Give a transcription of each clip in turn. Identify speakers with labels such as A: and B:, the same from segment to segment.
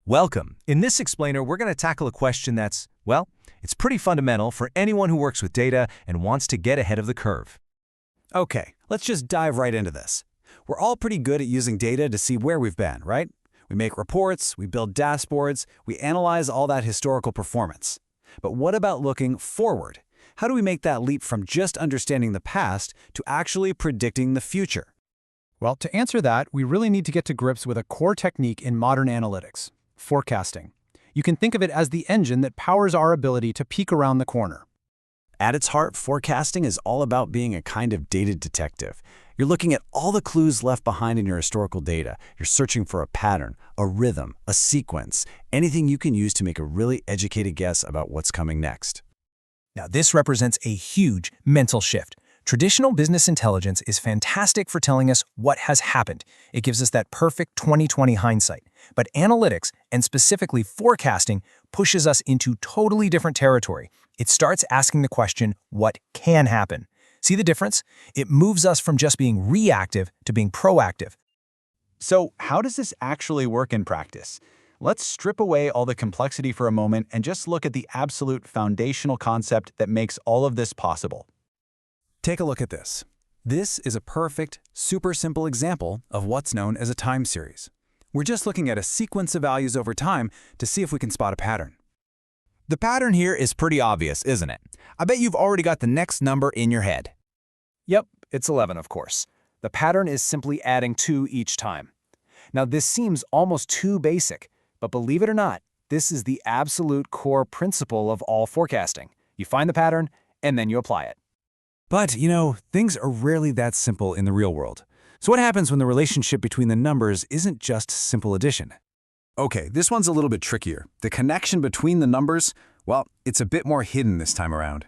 A: Welcome. In this explainer, we're going to tackle a question that's, well, it's pretty fundamental for anyone who works with data and wants to get ahead of the curve.
B: Okay, let's just dive right into this. We're all pretty good at using data to see where we've been, right? We make reports, we build dashboards, we analyze all that historical performance. But what about looking forward? How do we make that leap from just understanding the past to actually predicting the future?
C: Well, to answer that, we really need to get to grips with a core technique in modern analytics: forecasting. You can think of it as the engine that powers our ability to peek around the corner.
B: At its heart, forecasting is all about being a kind of data detective. You're looking at all the clues left behind in your historical data. You're searching for a pattern, a rhythm, a sequence, anything you can use to make a really educated guess about what's coming next.
A: Now, this represents a huge mental shift. Traditional business intelligence is fantastic for telling us what has happened. It gives us that perfect 20/20 hindsight. But analytics, and specifically forecasting, pushes us into totally different territory. It starts asking the question, what can happen? See the difference? It moves us from just being reactive to being proactive.
C: So, how does this actually work in practice? Let's strip away all the complexity for a moment and just look at the absolute foundational concept that makes all of this possible.
B: Take a look at this. This is a perfect, super simple example of what's known as a time series. We're just looking at a sequence of values over time to see if we can spot a pattern.
D: The pattern here is pretty obvious, isn't it? I bet you've already got the next number in your head.
A: Yep, it's 11, of course. The pattern is simply adding 2 each time. Now, this seems almost too basic, but believe it or not, this is the absolute core principle of all forecasting. You find the pattern, and then you apply it.
B: But, things are rarely that simple in the real world. So what happens when the relationship between the numbers isn't just simple addition? Okay, this one's a little bit trickier. The connection between the numbers, well, it's a bit more hidden this time around.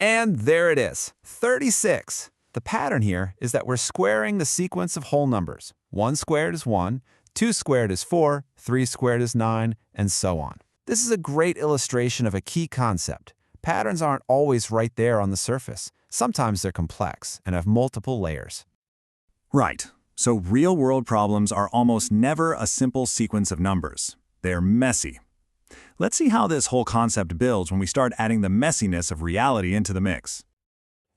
D: And there it is, 36. The pattern here is that we're squaring the sequence of whole numbers. 1 squared is 1, 2 squared is 4, 3 squared is 9, and so on. This is a great illustration of a key concept. Patterns aren't always right there on the surface. Sometimes they're complex and have multiple layers.
E: Right. So real-world problems are almost never a simple sequence of numbers. They're messy. Let's see how this whole concept builds when we start adding the messiness of reality into the mix.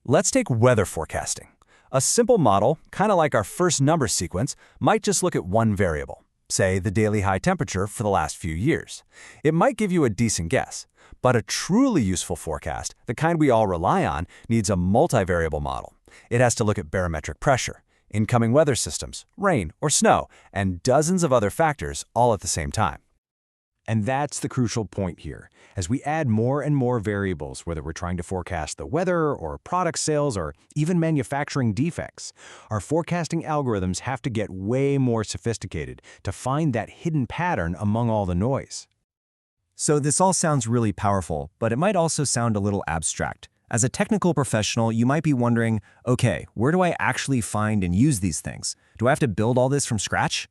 A: Let's take weather forecasting. A simple model, kind of like our first number sequence, might just look at one variable, say the daily high temperature for the last few years. It might give you a decent guess, but a truly useful forecast, the kind we all rely on, needs a multivariable model. It has to look at barometric pressure, incoming weather systems, rain or snow, and dozens of other factors all at the same time.
F: And that's the crucial point here. As we add more and more variables, whether we're trying to forecast the weather or product sales or even manufacturing defects, our forecasting algorithms have to get way more sophisticated to find that hidden pattern among all the noise.
G: So this all sounds really powerful, but it might also sound a little abstract. As a technical professional, you might be wondering, okay, where do I actually find and use these things? Do I have to build all this from scratch?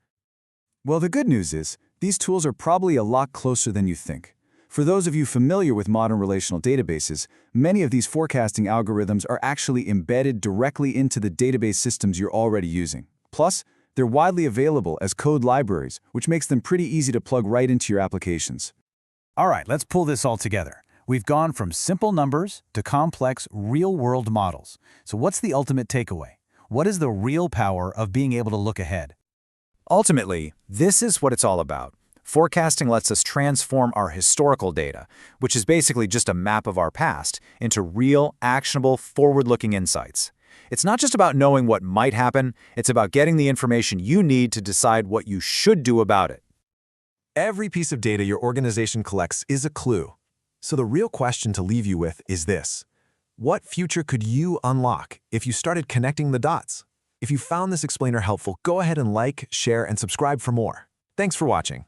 B: Well, the good news is, these tools are probably a lot closer than you think. For those of you familiar with modern relational databases, many of these forecasting algorithms are actually embedded directly into the database systems you're already using. Plus, they're widely available as code libraries, which makes them pretty easy to plug right into your applications.
C: All right, let's pull this all together. We've gone from simple numbers to complex, real-world models. So what's the ultimate takeaway? What is the real power of being able to look ahead?
D: Ultimately, this is what it's all about. Forecasting lets us transform our historical data, which is basically just a map of our past, into real, actionable, forward-looking insights. It's not just about knowing what might happen, it's about getting the information you need to decide what you should do about it.
H: Every piece of data your organization collects is a clue. So the real question to leave you with is this: what future could you unlock if you started connecting the dots? If you found this explainer helpful, go ahead and like, share, and subscribe for more. Thanks for watching.